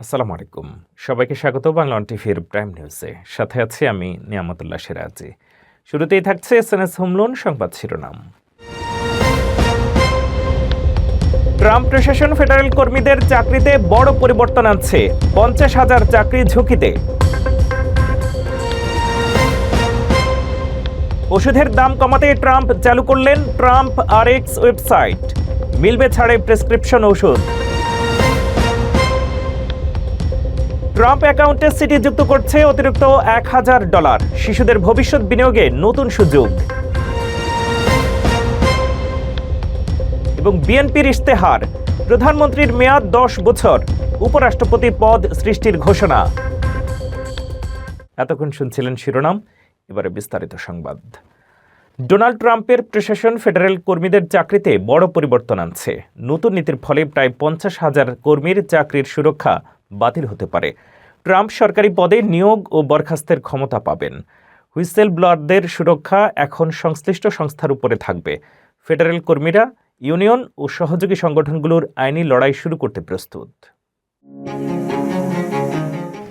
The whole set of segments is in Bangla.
আসসালামু আলাইকুম। সবাইকে স্বাগত বাংলা অন টিভির প্রাইম নিউজে। সাথে আছি আমি নিয়ামতুল্লাহ সিরাজি। শুরুতেই থাকছে এসএনএস হোম লোন সংবাদ শিরোনাম। ট্রাম্প প্রশাসন ফেডারেল কর্মীদের চাকরিতে বড় পরিবর্তন আনছে, 50,000 চাকরি ঝুঁকিতে। ওষুধের দাম কমাতে ট্রাম্প চালু করলেন ট্রাম্প আরএক্স ওয়েবসাইট, মিলবে ছাড়ে প্রেসক্রিপশন ওষুধ। ট্রাম্প অ্যাকাউন্টে সিটি যুক্ত করছে অতিরিক্ত $1,000, শিশুদের ভবিষ্যৎ বিনিয়োগে নতুন সুযোগ। এবং বিএনপির ইশতেহার, প্রধানমন্ত্রীর মেয়াদ 10 বছর, উপরাষ্ট্রপতি পদ সৃষ্টির ঘোষণা। এতক্ষণ শুনছিলেন শিরোনাম, এবারে বিস্তারিত সংবাদ। ডোনাল্ড ট্রাম্পের প্রশাসন ফেডারেল কর্মীদের চাকরিতে বড় পরিবর্তন আনছে। নতুন নীতির ফলে প্রায় 50,000 কর্মীর চাকরির সুরক্ষা বাতিল হতে পারে। ট্রাম্প সরকারি পদে নিয়োগ ও বরখাস্তের ক্ষমতা পাবেন। হুইসেল ব্লোয়ারদের সুরক্ষা এখন সংশ্লিষ্ট সংস্থার উপরে থাকবে। ফেডারেল কর্মীরা ইউনিয়ন ও সহযোগী সংগঠনগুলোর আইনি লড়াই শুরু করতে প্রস্তুত।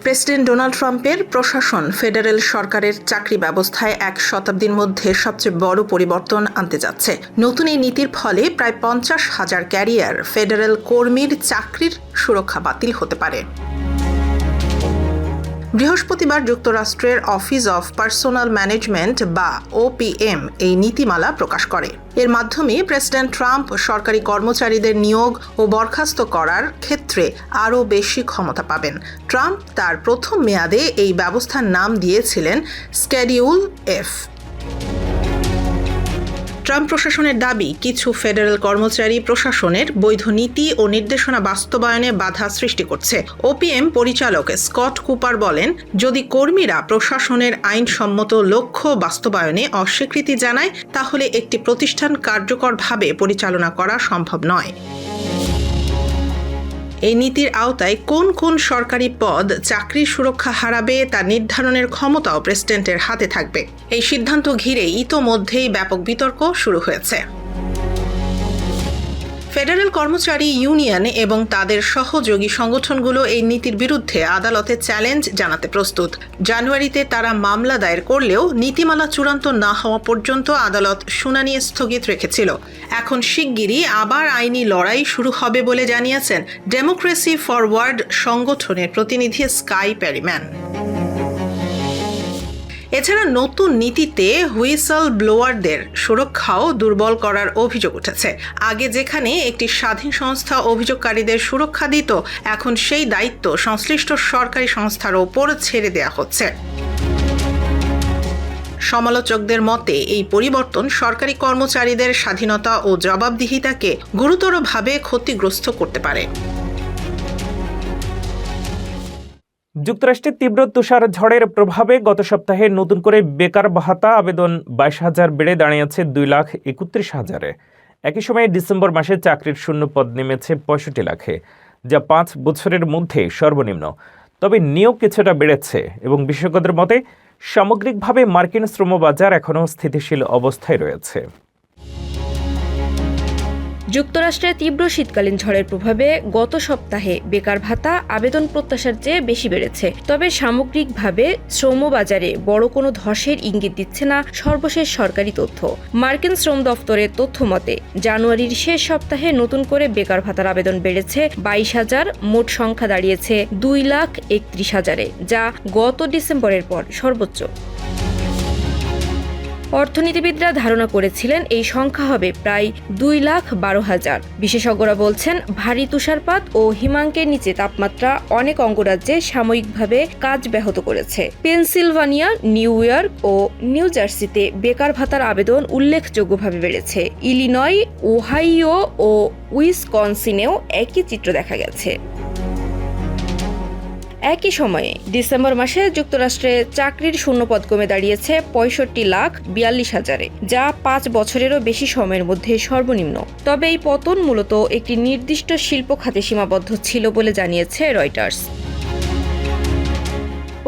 প্রেসিডেন্ট ডোনাল্ড ট্রাম্পের প্রশাসন ফেডারেল সরকারের চাকরি ব্যবস্থায় এক শতাব্দীর মধ্যে সবচেয়ে বড় পরিবর্তন আনতে যাচ্ছে। নতুন এই নীতির ফলে প্রায় 50,000 ক্যারিয়ার ফেডারেল কর্মীর চাকরির সুরক্ষা বাতিল হতে পারে। বৃহস্পতিবার যুক্তরাষ্ট্রের অফিস অফ পার্সোনাল ম্যানেজমেন্ট বা ওপিএম এই নীতিমালা প্রকাশ করে। এর মাধ্যমে প্রেসিডেন্ট ট্রাম্প সরকারি কর্মচারীদের নিয়োগ ও বরখাস্ত করার ক্ষেত্রে আরও বেশি ক্ষমতা পাবেন। ট্রাম্প তার প্রথম মেয়াদে এই ব্যবস্থার নাম দিয়েছিলেন স্কেডিউল এফ। ট্রাম্প প্রশাসনের দাবি, কিছু ফেডারেল কর্মচারী প্রশাসনের বৈধ নীতি ও নির্দেশনা বাস্তবায়নে বাধা সৃষ্টি করছে। ওপিএম পরিচালক স্কট কুপার বলেন, যদি কর্মীরা প্রশাসনের আইনসম্মত লক্ষ্য বাস্তবায়নে অস্বীকৃতি জানায়, তাহলে একটি প্রতিষ্ঠান কার্যকরভাবে পরিচালনা করা সম্ভব নয়। এই নীতির আওতায় কোন কোন সরকারি পদ চাকরির সুরক্ষা হারাবে তা নির্ধারণের ক্ষমতাও প্রেসিডেন্টের হাতে থাকবে। এই সিদ্ধান্ত ঘিরে ইতোমধ্যেই ব্যাপক বিতর্ক শুরু হয়েছে। ফেডারেল কর্মচারী ইউনিয়ন এবং তাদের সহযোগী সংগঠনগুলো এই নীতির বিরুদ্ধে আদালতে চ্যালেঞ্জ জানাতে প্রস্তুত। জানুয়ারিতে তারা মামলা দায়ের করলেও নীতিমালা চূড়ান্ত না হওয়া পর্যন্ত আদালত শুনানি স্থগিত রেখেছিল। এখন শিগগিরই আবার আইনি লড়াই শুরু হবে বলে জানিয়েছেন ডেমোক্রেসি ফরওয়ার্ড সংগঠনের প্রতিনিধি স্কাই পেরিম্যান। এছাড়া নতুন নীতিতে হুইসল ব্লোয়ারদের সুরক্ষাও দুর্বল করার অভিযোগ উঠেছে। আগে যেখানে একটি স্বাধীন সংস্থা অভিযোগকারীদের সুরক্ষা দিত, এখন সেই দায়িত্ব সংশ্লিষ্ট সরকারি সংস্থার ওপর ছেড়ে দেওয়া হচ্ছে। সমালোচকদের মতে এই পরিবর্তন সরকারি কর্মচারীদের স্বাধীনতা ও জবাবদিহিতাকে গুরুতরভাবে ক্ষতিগ্রস্ত করতে পারে। যুক্তরাষ্ট্রের তীব্র তুষার ঝড়ের প্রভাবে গত সপ্তাহে নতুন করে বেকার ভাতা আবেদন 22,000 বেড়ে দাঁড়িয়েছে 2,31,000-এ। একই সময়ে ডিসেম্বর মাসে চাকরির শূন্য পদ নেমেছে 65 লাখে, যা 5 বছরের মধ্যে সর্বনিম্ন। তবে নিয়োগ কিছুটা বেড়েছে এবং বিশেষজ্ঞদের মতে সামগ্রিকভাবে মার্কিন শ্রমবাজার এখনও স্থিতিশীল অবস্থায় রয়েছে। যুক্তরাষ্ট্রে তীব্র শীতকালীন ঝড়ের প্রভাবে গত সপ্তাহে বেকার ভাতা আবেদন প্রত্যাশার চেয়ে বেশি বেড়েছে। তবে সামগ্রিকভাবে শ্রমবাজারে বড় কোনো ধসের ইঙ্গিত দিচ্ছে না সর্বশেষ সরকারি তথ্য। মার্কিন শ্রম দফতরের তথ্য মতে জানুয়ারির শেষ সপ্তাহে নতুন করে বেকার ভাতার আবেদন বেড়েছে 22,000, মোট সংখ্যা দাঁড়িয়েছে 2,31,000-এ, যা গত ডিসেম্বরের পর সর্বোচ্চ। অর্থনীতিবিদরা ধারণা করেছিলেন এই সংখ্যা হবে প্রায় 2,12,000। বিশেষজ্ঞরা বলছেন, ভারী তুষারপাত ও হিমাঙ্কের নিচে তাপমাত্রা অনেক অঙ্গরাজ্যে সাময়িকভাবে কাজ ব্যাহত করেছে। পেনসিলভানিয়া, নিউ ইয়র্ক ও নিউ জার্সিতে বেকার ভাতার আবেদন উল্লেখযোগ্যভাবে বেড়েছে। ইলিনয়, ওহাইও ও উইসকনসিনেও একই চিত্র দেখা গেছে। একই সময়ে ডিসেম্বর মাসে যুক্তরাষ্ট্রে চাকরির শূন্যপদ কমে দাঁড়িয়েছে 65,42,000-এ, যা 5 বছরেরও বেশি সময়ের মধ্যে সর্বনিম্ন। তবে এই পতন মূলত একটি নির্দিষ্ট শিল্প খাতে সীমাবদ্ধ ছিল বলে জানিয়েছে রয়টার্স।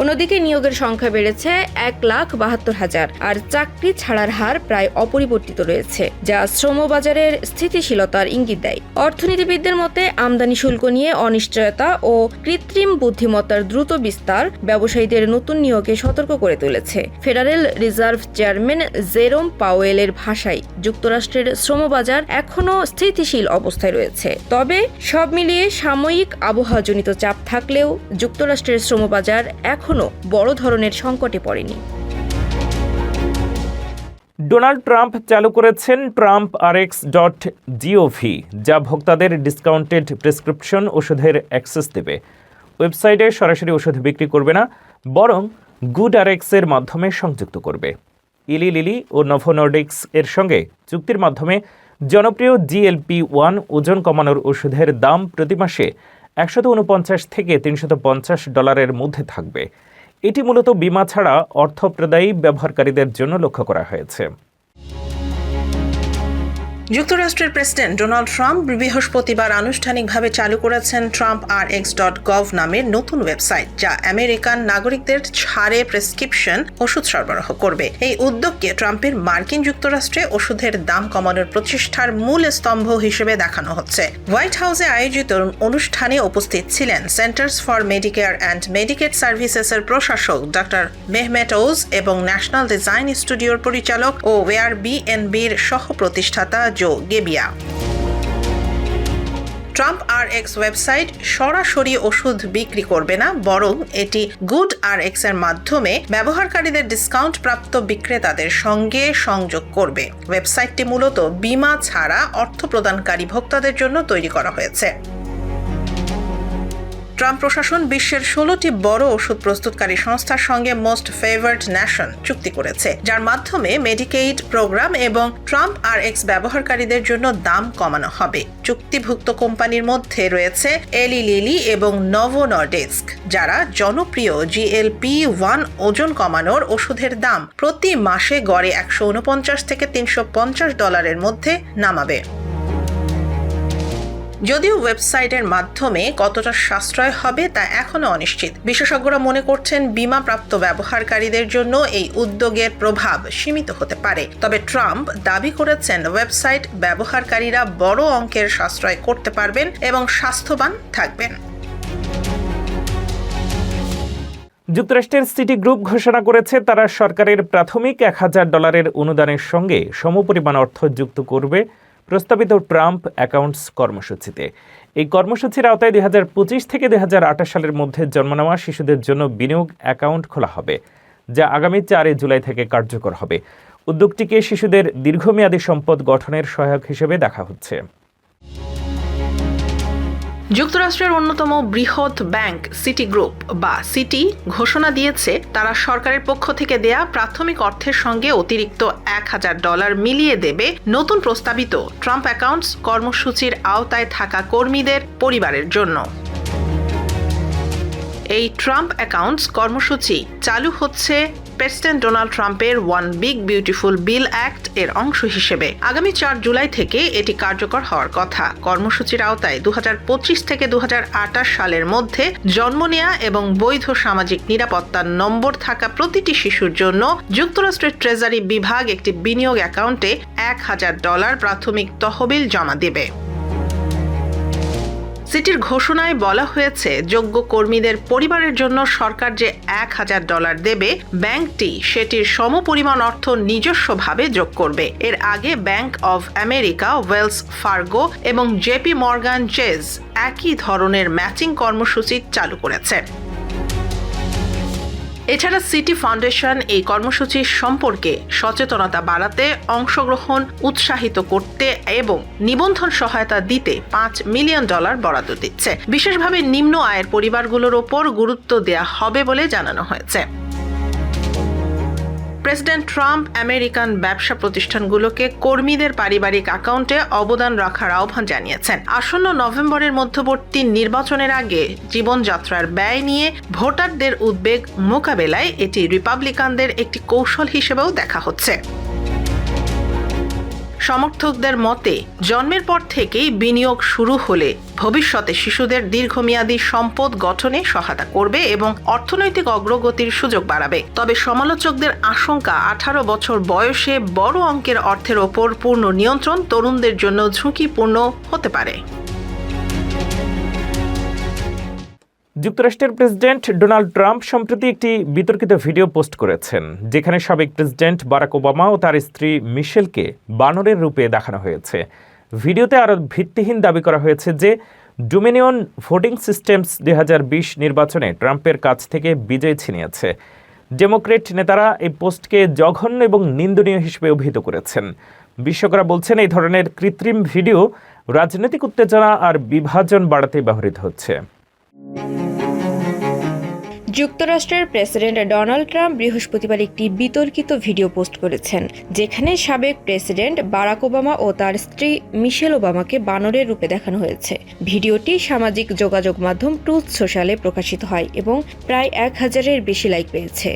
অন্যদিকে নিয়োগের সংখ্যা বেড়েছে 1,72,000 আর চাকরি ছাড়ার হার প্রায় অপরিবর্তিত রয়েছে, যা শ্রমবাজারের স্থিতিশীলতার ইঙ্গিত দেয়। অর্থনীতিবিদদের মতে আমদানি শুল্ক নিয়ে অনিশ্চয়তা ও কৃত্রিম বুদ্ধিমত্তার দ্রুত বিস্তার ব্যবসায়ীদের নতুন নিয়োগে সতর্ক করে তুলেছে। ফেডারেল রিজার্ভ চেয়ারম্যান জেরোম পাওয়েলের ভাষায় যুক্তরাষ্ট্রের শ্রমবাজার এখনও স্থিতিশীল অবস্থায় রয়েছে। তবে সব মিলিয়ে সাময়িক আবহাওয়াজনিত চাপ থাকলেও যুক্তরাষ্ট্রের শ্রমবাজার এখনও বড় ধরনের সংকটে পড়েনি। ডোনাল্ড ট্রাম্প চালু করেছেন TrumpRx.gov, যা ভোক্তাদের ডিসকাউন্টেড প্রেসক্রিপশন ওষুধের অ্যাক্সেস দেবে। ওয়েবসাইটে সরাসরি ওষুধ বিক্রি করবে না, বরং GoodRx এর মাধ্যমে সংযুক্ত করবে। ইলি লিলি ও নোভো নর্ডিক্স এর সঙ্গে চুক্তির মাধ্যমে জনপ্রিয় GLP-1 ওজন কমানোর ওষুধের দাম প্রতি মাসে $149 থেকে $350 মধ্যে থাকবে। এটি মূলত বীমা ছাড়া অর্থপ্রদায়ী ব্যবহারকারীদের জন্য লক্ষ্য করা হয়েছে। যুক্তরাষ্ট্রের প্রেসিডেন্ট ডোনাল্ড ট্রাম্প বৃহস্পতিবার আনুষ্ঠানিকভাবে চালু করেছেন TrumpRx.gov নামের নতুন ওয়েবসাইট, যা আমেরিকান নাগরিকদের ছাড়ে প্রেসক্রিপশন ওষুধ সরবরাহ করবে। এই উদ্যোগকে ট্রাম্পের মার্কিন যুক্তরাষ্ট্রে ওষুধের দাম কমানোর প্রচেষ্টার মূল স্তম্ভ হিসেবে দেখানো হচ্ছে। হোয়াইট হাউসে আয়োজিত অনুষ্ঠানে উপস্থিত ছিলেন centres for Medicare and Medicaid সার্ভিসেসের প্রশাসক ডক্টর মেহমেট ওজ এবং ন্যাশনাল ডিজাইন স্টুডিওর পরিচালক ও Airbnb-র সহ প্রতিষ্ঠাতা জো গেবিয়া। TrumpRx ওয়েবসাইট সরাসরি ওষুধ বিক্রি করবে না, বরং এটি GoodRx এর মাধ্যমে ব্যবহারকারীদের ডিসকাউন্ট প্রাপ্ত বিক্রেতাদের সঙ্গে সংযোগ করবে। ওয়েবসাইটটি মূলত বীমা ছাড়া অর্থ প্রদানকারী ভোক্তাদের জন্য তৈরি করা হয়েছে। ট্রাম্প প্রশাসন বিশ্বের 16টি বড় ওষুধ প্রস্তুতকারী সংস্থার সঙ্গে মোস্ট ফেভার্ড নেশন চুক্তি করেছে, যার মাধ্যমে মেডিকেইড প্রোগ্রাম এবং TrumpRx ব্যবহারকারীদের জন্য দাম কমানো হবে। চুক্তিভুক্ত কোম্পানির মধ্যে রয়েছে এলি লিলি এবং নোভো নর্ডিস্ক, যারা জনপ্রিয় GLP-1 ওজন কমানোর ওষুধের দাম প্রতি মাসে গড়ে $149 থেকে $350 মধ্যে নামাবে। যদিও ওয়েবসাইটের মাধ্যমে কতটা সাশ্রয় হবে তা এখনো অনিশ্চিত। বিশেষজ্ঞরা মনে করছেন বীমাপ্রাপ্ত ব্যবহারকারীদের জন্য এই উদ্যোগের প্রভাব সীমিত হতে পারে। তবে ট্রাম্প দাবি করেছেন ওয়েবসাইট ব্যবহারকারীরা বড় অঙ্কের সাশ্রয় করতে পারবেন এবং স্বাস্থ্যবান থাকবেন। যুক্তরাষ্ট্রের সিটি গ্রুপ ঘোষণা করেছে তারা সরকারের প্রাথমিক $1,000 অনুদানের সঙ্গে সমপরিমাণ অর্থ যুক্ত করবে প্রস্তাবিত ট্রাম্প অ্যাকাউন্টস কর্মসূচিতে। এই কর্মসূচির আওতায় 2025 থেকে 2028 সালের মধ্যে জন্ম নেওয়া শিশুদের জন্য বিনিয়োগ অ্যাকাউন্ট খোলা হবে, যা আগামী 4 জুলাই থেকে কার্যকর হবে। উদ্যোগটিকে শিশুদের দীর্ঘমেয়াদী সম্পদ গঠনের সহায়ক হিসেবে দেখা হচ্ছে। যুক্তরাষ্ট্রের অন্যতম বৃহৎ ব্যাংক সিটি গ্রুপ বা সিটি ঘোষণা দিয়েছে তারা সরকারের পক্ষ থেকে দেয়া প্রাথমিক অর্থের সঙ্গে অতিরিক্ত $1,000 মিলিয়ে দেবে নতুন প্রস্তাবিত ট্রাম্প অ্যাকাউন্টস কর্মসূচির আওতায় থাকা কর্মীদের পরিবারের জন্য। এই ট্রাম্প অ্যাকাউন্টস কর্মসূচি চালু হচ্ছে প্রেসিডেন্ট ডোনাল্ড ট্রাম্পের one big beautiful bill act এর অংশ হিসেবে। আগামী 4 জুলাই থেকে এটি কার্যকর হওয়ার কথা। কর্মসূচির আওতায় 2025 থেকে 2028 সালের মধ্যে জন্ম নেয়া এবং বৈধ সামাজিক নিরাপত্তার নম্বর থাকা প্রতিটি শিশুর জন্য যুক্তরাষ্ট্রের ট্রেজারি বিভাগ একটি বিনিয়োগ অ্যাকাউন্টে $1,000 প্রাথমিক তহবিল জমা দেবে। সিটির ঘোষণায় বলা হয়েছে যোগ্য কর্মীদের পরিবারের জন্য সরকার যে $1,000 দেবে, ব্যাংকটি সেটির সমপরিমাণ অর্থ নিজস্বভাবে যোগ করবে। এর আগে bank of America, Wells Fargo এবং জেপি মর্গান চেজ একই ধরনের ম্যাচিং কর্মসূচি চালু করেছে। এছাড়া সিটি ফাউন্ডেশন এই কর্মসূচির সম্পর্কে সচেতনতা বাড়াতে, অংশগ্রহণ উৎসাহিত করতে এবং নিবন্ধন সহায়তা দিতে $5 মিলিয়ন বরাদ্দ দিচ্ছে। বিশেষভাবে নিম্ন আয়ের পরিবারগুলোর ওপর গুরুত্ব দেয়া হবে বলে জানানো হয়েছে। প্রেসিডেন্ট ট্রাম্প আমেরিকান ব্যবসা প্রতিষ্ঠানগুলোকে কর্মীদের পারিবারিক অ্যাকাউন্টে অবদান রাখার আহ্বান জানিয়েছেন। আসন্ন নভেম্বরের মধ্যবর্তী নির্বাচনের আগে জীবনযাত্রার ব্যয় নিয়ে ভোটারদের উদ্বেগ মোকাবেলায় এটি রিপাবলিকানদের একটি কৌশল হিসেবেও দেখা হচ্ছে। সমর্থকদের মতে জন্মের পর থেকেই বিনিয়োগ শুরু হলে ভবিষ্যতে শিশুদের দীর্ঘমেয়াদী সম্পদ গঠনে সহায়তা করবে এবং অর্থনৈতিক অগ্রগতির সুযোগ বাড়াবে। তবে সমালোচকদের আশঙ্কা 18 বছর বয়সে বড় অঙ্কের অর্থের ওপর পূর্ণ নিয়ন্ত্রণ তরুণদের জন্য ঝুঁকিপূর্ণ হতে পারে। যুক্তরাষ্ট্রের প্রেসিডেন্ট ডোনাল্ড ট্রাম্প সম্প্রতি একটি বিতর্কিত ভিডিও পোস্ট করেছেন, যেখানে সাবেক প্রেসিডেন্ট বারাক ওবামা ও তার স্ত্রী মিশেলকে বানরের রূপে দেখানো হয়েছে। ভিডিওতে আরও ভিত্তিহীন দাবি করা হয়েছে যে ডোমিনিয়ন ভোটিং সিস্টেমস 2020 নির্বাচনে ট্রাম্পের কাছ থেকে বিজয় ছিনিয়েছে। ডেমোক্রেট নেতারা এই পোস্টকে জঘন্য এবং নিন্দনীয় হিসেবে অভিহিত করেছেন। বিশেষজ্ঞরা বলছেন এই ধরনের কৃত্রিম ভিডিও রাজনৈতিক উত্তেজনা আর বিভাজন বাড়াতে ব্যবহৃত হচ্ছে। যুক্তরাষ্ট্রের প্রেসিডেন্ট ডোনাল্ড ট্রাম্প বৃহস্পতিবার একটি বিতর্কিত ভিডিও পোস্ট করেছেন, যেখানে সাবেক প্রেসিডেন্ট বারাক ওবামা ও তার স্ত্রী মিশেল ওবামাকে বানরের রূপে দেখানো হয়েছে। ভিডিওটি সামাজিক যোগাযোগ মাধ্যম ট্রুথ সোশ্যালে প্রকাশিত হয় এবং প্রায় 1000-এর বেশি লাইক পেয়েছে।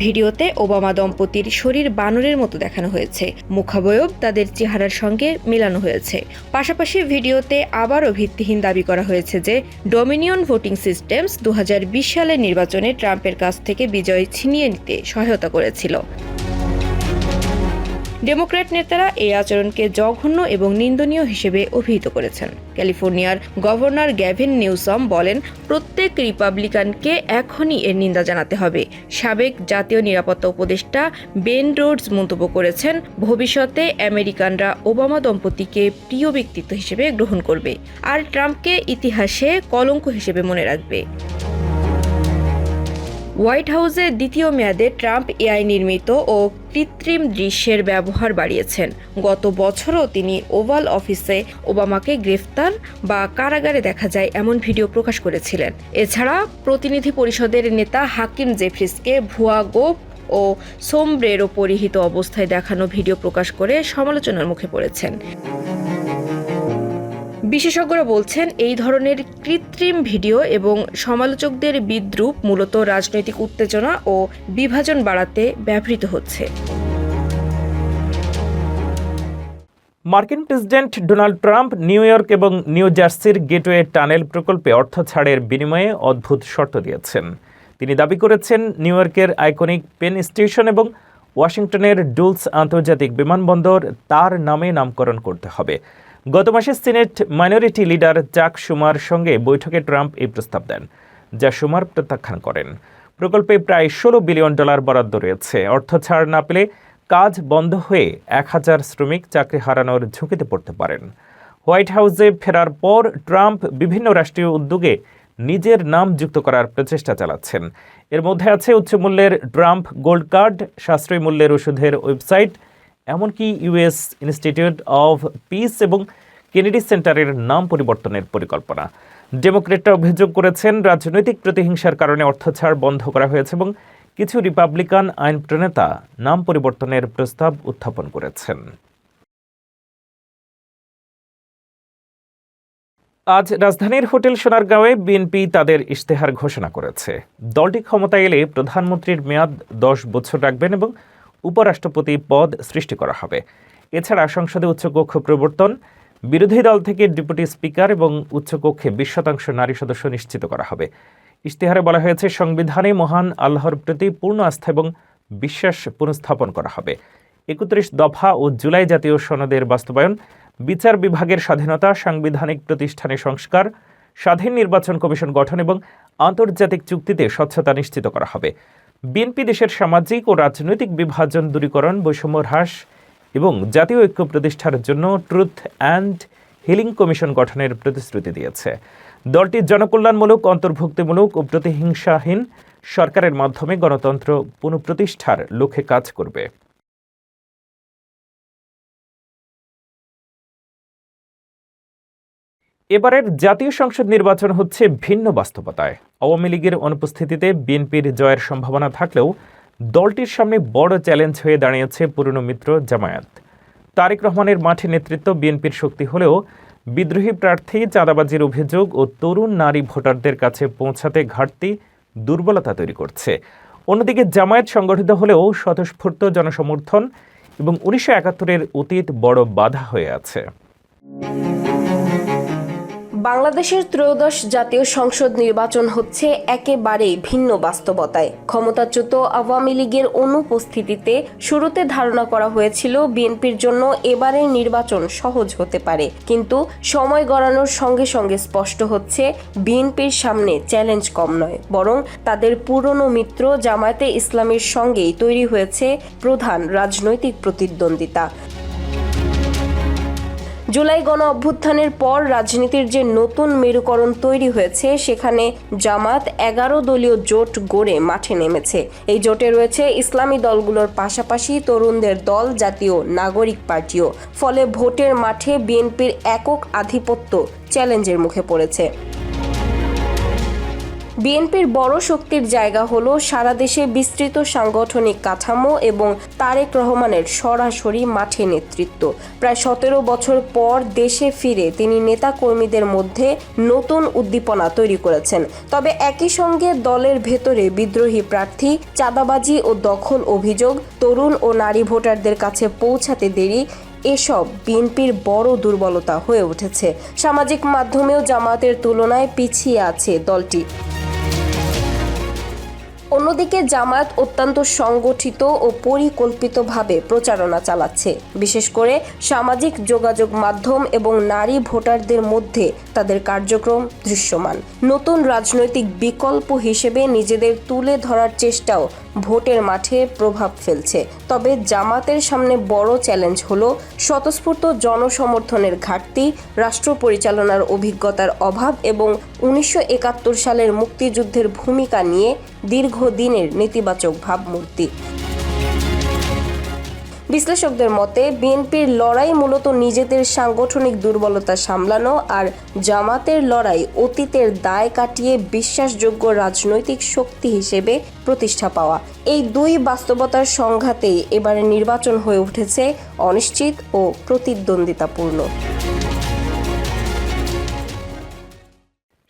ভিডিওতে ওবামা দম্পতির শরীর বানরের মতো দেখানো হয়েছে, মুখাবয়ব তাদের চেহারার সঙ্গে মেলানো হয়েছে। পাশাপাশি ভিডিওতে আবারও ভিত্তিহীন দাবি করা হয়েছে যে ডোমিনিয়ন ভোটিং সিস্টেমস 2020 সালের নির্বাচনে ট্রাম্পের কাছ থেকে বিজয় ছিনিয়ে নিতে সহায়তা করেছিল। ডেমোক্র্যাট নেতারা এই আচরণকে জঘন্য এবং নিন্দনীয় হিসেবে অভিহিত করেছেন। ক্যালিফোর্নিয়ার গভর্নর গ্যাভিন নিউসম বলেন, প্রত্যেক রিপাবলিকানকে এখনই এর নিন্দা জানাতে হবে। সাবেক জাতীয় নিরাপত্তা উপদেষ্টা বেন রোডস মন্তব্য করেছেন, ভবিষ্যতে আমেরিকানরা ওবামা দম্পতিকে প্রিয় ব্যক্তিত্ব হিসেবে গ্রহণ করবে আর ট্রাম্পকে ইতিহাসে কলঙ্ক হিসেবে মনে রাখবে। হোয়াইট হাউসের দ্বিতীয় মেয়াদে ট্রাম্প এআই নির্মিত ও কৃত্রিম দৃশ্যের ব্যবহার বাড়িয়েছেন। গত বছরও তিনি ওভাল অফিসে ওবামাকে গ্রেফতার বা কারাগারে দেখা যায় এমন ভিডিও প্রকাশ করেছিলেন। এছাড়া প্রতিনিধি পরিষদের নেতা হাকিম জেফ্রিসকে ভুয়া গোঁফ ও সোমব্রেরো পরিহিত অবস্থায় দেখানো ভিডিও প্রকাশ করে সমালোচনার মুখে পড়েছেন। বিশেষজ্ঞরা বলছেন, এই ধরনের কৃত্রিম ভিডিও এবং সমালোচকদের বিদ্রূপ মূলত রাজনৈতিক উত্তেজনা ও বিভাজন বাড়াতে ব্যবহৃত হচ্ছে। মার্কিন president Donald Trump new York এবং নিউ জার্সির গেটওয়ে টানেল প্রকল্পে অর্থ ছাড়ের বিনিময়ে অদ্ভুত শর্ত দিয়েছেন। তিনি দাবি করেছেন, নিউ ইয়র্কের আইকনিক পেন স্টেশন এবং ওয়াশিংটনের ডুলস আন্তর্জাতিক বিমানবন্দর তার নামে নামকরণ করতে হবে। গত মাসে সিনেট মাইনরিটি লিডার চাক শুমার সঙ্গে বৈঠকে ট্রাম্প এই প্রস্তাব দেন, যা শুমার প্রত্যাখ্যান করেন। প্রকল্পে প্রায় $16 বিলিয়ন বরাদ্দ রয়েছে। অর্থ ছাড় না পেলে কাজ বন্ধ হয়ে 1000 শ্রমিক চাকরি হারানোর ঝুঁকিতে পড়তে পারেন। হোয়াইট হাউসে ফেরার পর ট্রাম্প বিভিন্ন রাষ্ট্রীয় উদ্যোগে নিজের নাম যুক্ত করার প্রচেষ্টা চালাচ্ছেন। এর মধ্যে আছে উচ্চমূল্যের ট্রাম্প গোল্ড কার্ড, সাশ্রয়ী মূল্যের ওষুধের ওয়েবসাইট, এমনকি ইউএস ইনস্টিটিউট অব পিস এবং কেনেডি সেন্টারের নাম পরিবর্তনের পরিকল্পনা। ডেমোক্রেটরা অভিযোগ করেছেন, রাজনৈতিক প্রতিহিংসার কারণে অর্থ ছাড় বন্ধ করা হয়েছে এবং কিছু রিপাবলিকান আইন প্রণেতা নাম পরিবর্তনের প্রস্তাব উত্থাপন করেছেন। আজ রাজধানীর হোটেল সোনারগাঁওয়ে বিএনপি তাদের ইশতেহার ঘোষণা করেছে। দলটি ক্ষমতায় এলে প্রধানমন্ত্রীর মেয়াদ 10 বছর রাখবেন এবং উপরাষ্ট্রপতি পদ সৃষ্টি করা হবে। এছাড়া সংসদে উচ্চকক্ষ প্রবর্তন, বিরোধী দল থেকে ডেপুটি স্পিকার এবং উচ্চকক্ষে 20% নারী সদস্য নিশ্চিত করা হবে। ইশতেহারে বলা হয়েছে, সংবিধানে মহান আল্লাহর প্রতি পূর্ণ আস্থা এবং বিশ্বাস পুনঃস্থাপন করা হবে। 31 দফা ও জুলাই জাতীয় সনদের বাস্তবায়ন, বিচার বিভাগের স্বাধীনতা, সাংবিধানিক প্রতিষ্ঠানের সংস্কার, স্বাধীন নির্বাচন কমিশন গঠন এবং আন্তর্জাতিক চুক্তিতে স্বচ্ছতা নিশ্চিত করা হবে। বিএনপি দেশের সামাজিক ও রাজনৈতিক বিভাজন দূরীকরণ, বৈষম্য হ্রাস এবং জাতীয় ঐক্য প্রতিষ্ঠার জন্য ট্রুথ অ্যান্ড হিলিং কমিশন গঠনের প্রতিশ্রুতি দিয়েছে। দলটি জনকল্যাণমূলক, অন্তর্ভুক্তিমূলক ও প্রতিহিংসাহীন সরকারের মাধ্যমে গণতন্ত্র পুনঃপ্রতিষ্ঠার লক্ষ্যে কাজ করবে। এবারের জাতীয় সংসদ নির্বাচন হচ্ছে ভিন্ন বাস্তবতায়। আওয়ামী লীগের অনুপস্থিতিতে বিএনপির জয়ের সম্ভাবনা থাকলেও দলটির সামনে বড় চ্যালেঞ্জ হয়ে দাঁড়িয়েছে পুরনো মিত্র জামায়াত। তারেক রহমানের মাঠে নেতৃত্ব বিএনপির শক্তি হলেও বিদ্রোহী প্রার্থী, চাঁদাবাজির অভিযোগ ও তরুণ নারী ভোটারদের কাছে পৌঁছাতে ঘাটতি দুর্বলতা তৈরি করছে। অন্যদিকে জামায়াত সংগঠিত হলেও স্বতঃস্ফূর্ত জনসমর্থন এবং 1971-এর অতীত বড় বাধা হয়ে আছে। বাংলাদেশের ত্রয়োদশ জাতীয় সংসদ নির্বাচন হচ্ছে একেবারেই ভিন্ন বাস্তবতায়। ক্ষমতাচ্যুত আওয়ামী লীগের অনুপস্থিতিতে শুরুতে ধারণা করা হয়েছিল বিএনপির জন্য এবারের নির্বাচন সহজ হতে পারে, কিন্তু সময় গড়ানোর সঙ্গে সঙ্গে স্পষ্ট হচ্ছে বিএনপির সামনে চ্যালেঞ্জ কম নয়, বরং তাদের পুরনো মিত্র জামায়াতে ইসলামীর সঙ্গেই তৈরি হয়েছে প্রধান রাজনৈতিক প্রতিদ্বন্দ্বিতা। জুলাই গণ অভ্যুত্থানের পর রাজনীতির যে নতুন মেরুকরণ তৈরি হয়েছে, সেখানে জামাত 11 দলীয় জোট গড়ে মাঠে নেমেছে। এই জোটে রয়েছে ইসলামী দলগুলোর পাশাপাশি তরুণদের দল, জাতীয় নাগরিক পার্টিও। ফলে ভোটের মাঠে বিএনপির একক আধিপত্য চ্যালেঞ্জের মুখে পড়েছে। বিএনপির বড় শক্তির জায়গা হলো সারা দেশে বিস্তৃত সাংগঠনিক কাঠামো এবং তারেক রহমানের সরাসরি মাঠে নেতৃত্ব। প্রায় 17 বছর পর দেশে ফিরে তিনি নেতাকর্মীদের মধ্যে নতুন উদ্দীপনা তৈরি করেছেন। তবে একই সঙ্গে দলের ভেতরে বিদ্রোহী প্রার্থী, চাঁদাবাজি ও দখল অভিযোগ তরুণ ও নারী ভোটারদের কাছে পৌঁছাতে দেরি, এসব বিএনপির বড় দুর্বলতা হয়ে উঠেছে। সামাজিক মাধ্যমেও জামায়াতের তুলনায় পিছিয়ে আছে দলটি। অন্যদিকে জামায়াত অত্যন্ত সংগঠিত ও পরিকল্পিতভাবে প্রচারণা চালাচ্ছে, বিশেষ করে সামাজিক যোগাযোগ মাধ্যম এবং নারী ভোটারদের মধ্যে তাদের কার্যক্রম দৃশ্যমান। নতুন রাজনৈতিক বিকল্প হিসেবে নিজেদের তুলে ধরার চেষ্টাও ভোটের মাঠে প্রভাব ফেলছে। তবে জামাতের সামনে বড় চ্যালেঞ্জ হলো স্বতঃস্ফূর্ত জনসমর্থনের ঘাটতি, রাষ্ট্র পরিচালনার অভিজ্ঞতার অভাব এবং 1971 সালের মুক্তিযুদ্ধের ভূমিকা নিয়ে দীর্ঘদিনের নেতিবাচক ভাবমূর্তি। বিশ্লেষকদের মতে বিএনপির লড়াই মূলত নিজেদের সাংগঠনিক দুর্বলতা সামলানো, আর জামাতের লড়াই অতীতের দায় কাটিয়ে বিশ্বাসযোগ্য রাজনৈতিক শক্তি হিসেবে প্রতিষ্ঠা পাওয়া। এই দুই বাস্তবতার সংঘাতেই এবারে নির্বাচন হয়ে উঠেছে অনিশ্চিত ও প্রতিদ্বন্দ্বিতাপূর্ণ।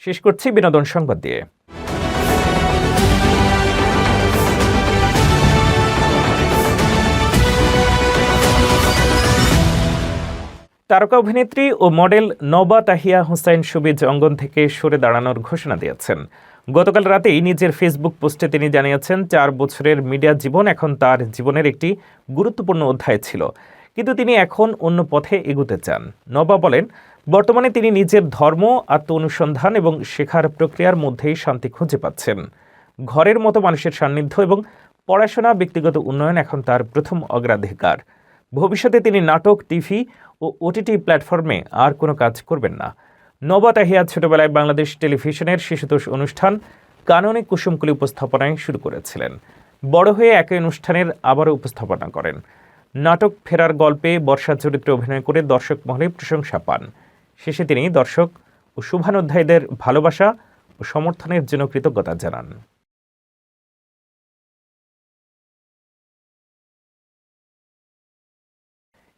শেষ করছি বিনোদন সংবাদ দিয়ে। তারকা অভিনেত্রী ও মডেল নবা তাহিয়া হুসাইন সুবিজ অঙ্গন থেকে সরে দাঁড়ানোর ঘোষণা দিয়েছেন। গতকাল রাতেই নিজের ফেসবুক পোস্টে তিনি জানিয়েছেন, 4 বছরের মিডিয়া জীবন এখন তার জীবনের একটি গুরুত্বপূর্ণ অধ্যায় ছিল, কিন্তু তিনি এখন অন্য পথে এগোতে চান। নবা বলেন, বর্তমানে তিনি নিজের ধর্ম, আত্ম অনুসন্ধান এবং শেখার প্রক্রিয়ার মধ্যেই শান্তি খুঁজে পাচ্ছেন। ঘরের মতো মানুষের সান্নিধ্য এবং পড়াশোনা, ব্যক্তিগত উন্নয়ন এখন তার প্রথম অগ্রাধিকার। ভবিষ্যতে তিনি নাটক, টিভি ও ওটিটি প্ল্যাটফর্মে আর কোনো কাজ করবেন না। নবা তাহিয়া ছোটবেলায় বাংলাদেশ টেলিভিশনের শিশুতোষ অনুষ্ঠান কাননে কুসুমকলি উপস্থাপনায় শুরু করেছিলেন। বড় হয়ে একই অনুষ্ঠানের আবারও উপস্থাপনা করেন। নাটক ফেরার গল্পে বর্ষা চরিত্রে অভিনয় করে দর্শক মহলে প্রশংসা পান। শেষে তিনি দর্শক ও শুভানুধ্যায়ীদের ভালোবাসা ও সমর্থনের জন্য কৃতজ্ঞতা জানান।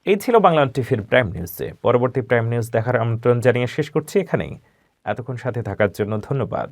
এই ছিল বাংলা টিভির প্রাইম নিউজে। পরবর্তী প্রাইম নিউজ দেখার আমন্ত্রণ জানিয়ে শেষ করছি এখানেই। এতক্ষণ সাথে থাকার জন্য ধন্যবাদ।